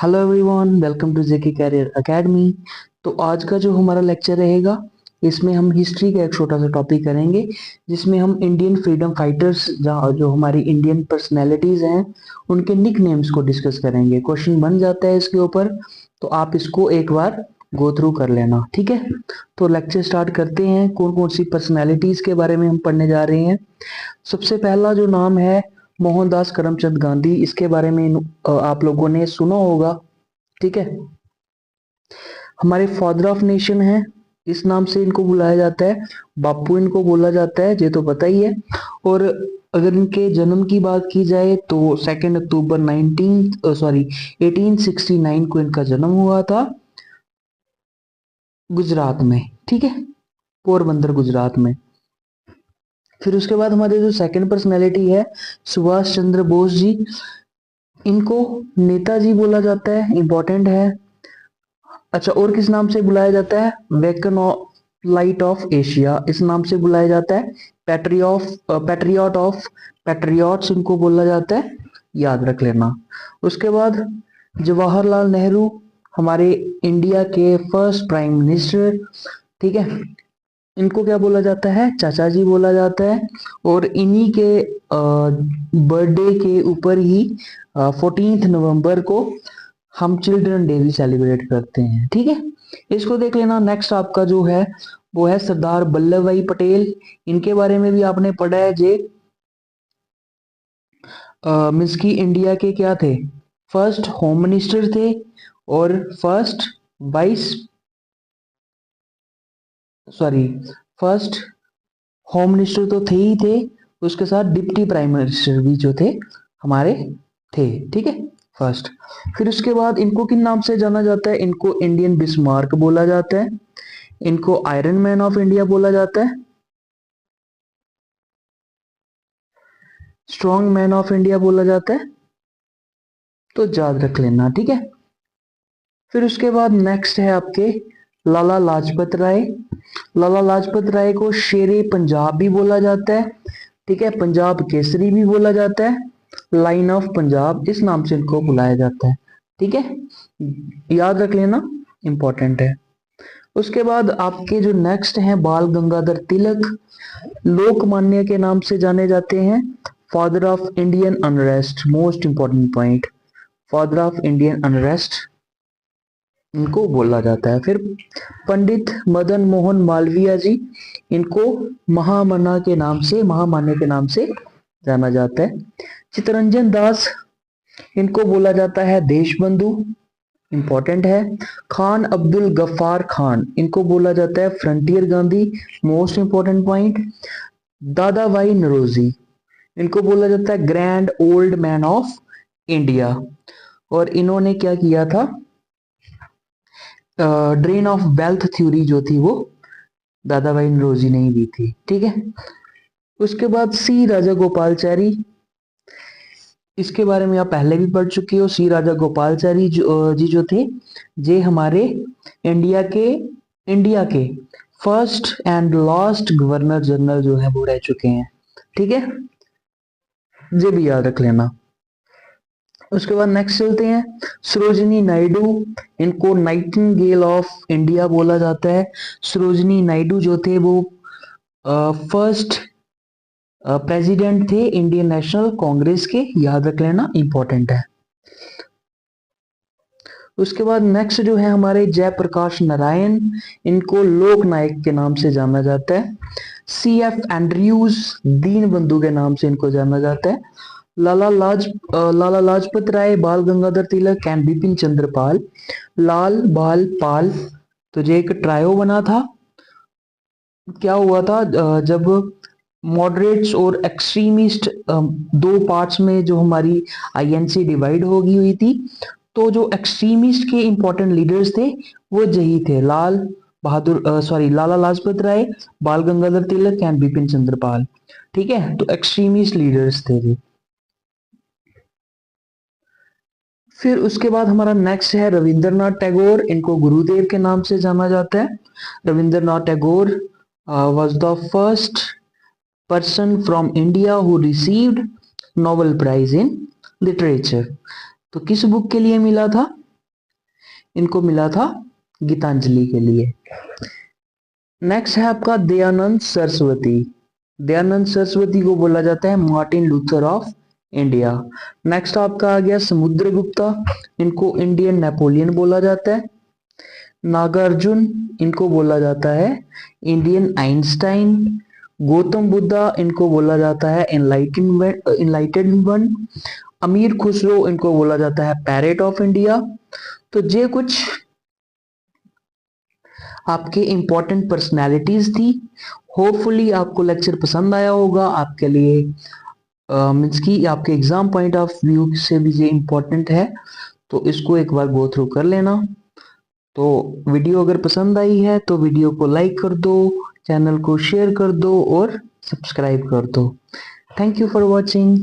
Hello everyone, welcome to JK career academy. तो आज का जो हमारा लेक्चर रहेगा, इसमें हम हिस्ट्री का एक छोटा सा टॉपिक करेंगे, जिसमें हम इंडियन फ्रीडम फाइटर्स जहाँ जो हमारी इंडियन पर्सनैलिटीज हैं उनके निक नेम्स को डिस्कस करेंगे। क्वेश्चन बन जाता है इसके ऊपर, तो आप इसको एक बार गो थ्रू कर लेना, ठीक है। तो लेक्चर स्टार्ट करते हैं। कौन कौन सी पर्सनैलिटीज के बारे में हम पढ़ने जा रहे हैं। सबसे पहला जो नाम है मोहनदास करमचंद गांधी, इसके बारे में आप लोगों ने सुना होगा, ठीक है। हमारे फादर ऑफ नेशन है, इस नाम से इनको बुलाया जाता है। बापू इनको बोला जाता है, ये तो पता ही है। और अगर इनके जन्म की बात की जाए तो 2 अक्टूबर 1869 को इनका जन्म हुआ था, गुजरात में, ठीक है, पोरबंदर गुजरात में। फिर उसके बाद हमारे जो सेकंड पर्सनैलिटी है सुभाष चंद्र बोस जी, इनको नेताजी बोला जाता है, इंपॉर्टेंट है। अच्छा, और किस नाम से बुलाया जाता है? वेकन लाइट ऑफ एशिया, इस नाम से बुलाया जाता है। पैट्रियट ऑफ पैट्रियट्स इनको बोला जाता है, याद रख लेना। उसके बाद जवाहरलाल नेहरू, हमारे इंडिया के फर्स्ट प्राइम मिनिस्टर, ठीक है। इनको क्या बोला जाता है? चाचा जी बोला जाता है। और इन्हीं के बर्थडे के ऊपर ही 14 नवंबर को हम चिल्ड्रन डे भी सेलिब्रेट करते हैं, ठीक है। इसको देख लेना। नेक्स्ट आपका जो है वो है सरदार वल्लभ भाई पटेल। इनके बारे में भी आपने पढ़ा है जे मीन्स की इंडिया के क्या थे? फर्स्ट होम मिनिस्टर थे और first vice sorry first home minister तो थे ही थे, उसके साथ डिप्टी प्राइम मिनिस्टर भी जो थे हमारे थे, ठीक है, फर्स्ट। फिर उसके बाद इनको किन नाम से जाना जाता है? इनको इंडियन बिस्मार्क बोला जाता है, इनको आयरन मैन ऑफ इंडिया बोला जाता है, स्ट्रॉन्ग मैन ऑफ इंडिया बोला जाता है, तो याद रख लेना, ठीक है। फिर उसके बाद नेक्स्ट है आपके लाला लाजपत राय। लाला लाजपत राय को शेरे पंजाब भी बोला जाता है, ठीक है, पंजाब केसरी भी बोला जाता है, लाइन ऑफ पंजाब इस नाम से इनको बुलाया जाता है, ठीक है, याद रख लेना, इंपॉर्टेंट है। उसके बाद आपके जो नेक्स्ट हैं बाल गंगाधर तिलक, लोकमान्य के नाम से जाने जाते हैं, father of Indian unrest, most important point, father of Indian unrest इनको बोला जाता है। फिर पंडित मदन मोहन मालवीय जी, इनको महामान्य के नाम से जाना जाता है। चित्तरंजन दास, इनको बोला जाता है देशबंधु, इंपॉर्टेंट है। खान अब्दुल गफ्फार खान, इनको बोला जाता है frontier Gandhi, most important point. दादा भाई नौरोजी, इनको बोला जाता है grand old man of India, और इन्होंने क्या किया था? ड्रेन ऑफ वेल्थ थ्योरी जो थी वो दादा भाई नौरोजी ने ही दी थी, ठीक है। उसके बाद सी राजा गोपालचारी, इसके बारे में आप पहले भी पढ़ चुके हो। सी राजा गोपालचारी जी जो थे, जे हमारे इंडिया के first and last governor general जो है वो रह चुके हैं, ठीक है, ये भी याद रख लेना। उसके बाद नेक्स्ट चलते हैं सरोजिनी नायडू, इनको नाइटिंगेल ऑफ इंडिया बोला जाता है। सरोजिनी नायडू जो थे वो फर्स्ट प्रेसिडेंट थे इंडियन नेशनल कांग्रेस के, याद रख लेना, इंपॉर्टेंट है। उसके बाद नेक्स्ट जो है हमारे जयप्रकाश नारायण, इनको लोक नायक के नाम से जाना जाता है। सी एफ एंड्रयूज, दीन बंधु के नाम से इनको जाना जाता है। लाला लाजपत राय, बाल गंगाधर तिलक एंड बिपिन चंद्र पाल, लाल बाल पाल, तो ये एक ट्रायो बना था। क्या हुआ था जब मॉडरेट्स और एक्सट्रीमिस्ट दो पार्ट्स में जो हमारी आईएनसी डिवाइड हो गई हुई थी, तो जो एक्सट्रीमिस्ट के इंपॉर्टेंट लीडर्स थे वो यही थे, लाला लाजपत राय, बाल गंगाधर तिलक एंड बिपिन चंद्र पाल, ठीक है, तो एक्सट्रीमिस्ट लीडर्स थे ये। फिर उसके बाद हमारा नेक्स्ट है रविंद्रनाथ टैगोर, इनको गुरुदेव के नाम से जाना जाता है। Rabindranath Tagore was the first person from India who received Nobel prize in literature. तो किस बुक के लिए मिला था? इनको मिला था गीतांजलि के लिए। नेक्स्ट है आपका दयानंद सरस्वती। दयानंद सरस्वती को बोला जाता है Martin Luther of India. Next आपका आ गया समुद्रगुप्ता, इनको इंडियन नेपोलियन बोला जाता है। नागार्जुन, इनको बोला जाता है इंडियन आइंस्टाइन। गौतम बुद्धा, इनको बोला जाता है इनलाइटेड वन। अमीर खुसरो, इनको बोला जाता है पैरेट ऑफ इंडिया। तो ये कुछ आपके इंपॉर्टेंट पर्सनालिटीज थी। होपफुली आपको लेक्चर पसंद आया होगा, आपके लिए मीन्स की आपके एग्जाम पॉइंट ऑफ व्यू से भी ये इंपॉर्टेंट है, तो इसको एक बार गो थ्रू कर लेना। तो वीडियो अगर पसंद आई है तो वीडियो को लाइक कर दो, चैनल को शेयर कर दो और सब्सक्राइब कर दो। Thank you for watching.